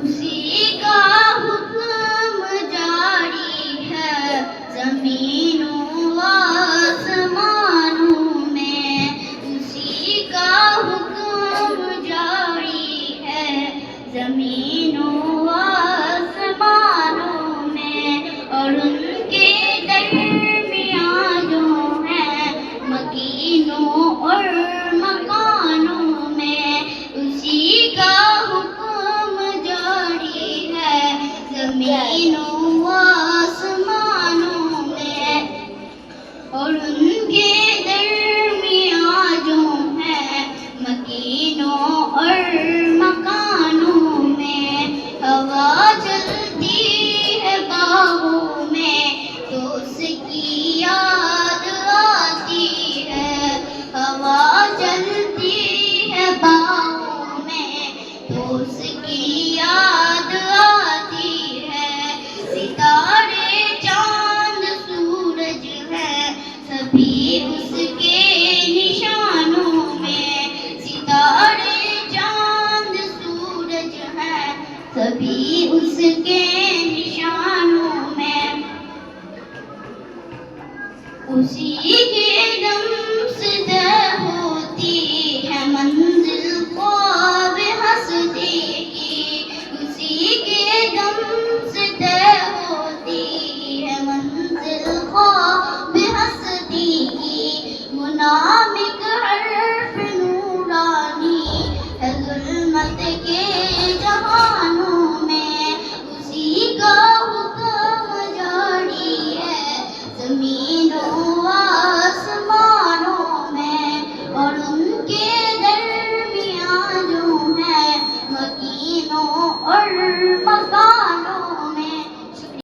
اسی کا حکم جاری ہے زمینوں و آسمانوں میں، اسی کا حکم جاری ہے زمینوں و آسمانوں میں، اور ان کے درمیان جو ہے مکینوں اور مکانوں میں، اسی کا حکم جاری ہے زمینوں و آسمانوں میں، اور ان کے درمیان جو ہے مکینوں اور مکانوں میں، ہوا چلتی ہے باغوں میں تو اس کی یاد آتی ہے، ہوا چلتی ہے باغوں میں تو اس کی یاد آتی ہے، ستارے چاند سورج ہے سبھی اس کے نشانوں میں، ستارے چاند سورج ہے سبھی اس کے نشانوں میں، اسی کے دم سے طے ہوتی ہے منزل خواب ہستی کی، اسی کے دم سے طے ہوتی ہے منزل خواب ہستی کی، منامک حرف نورانی ہے ظلمت کے جہانوں میں، اسی کا حکم جاری ہے زمینوں و آسمانوں میں، اور ان کے درمیان جو ہے مکینوں اور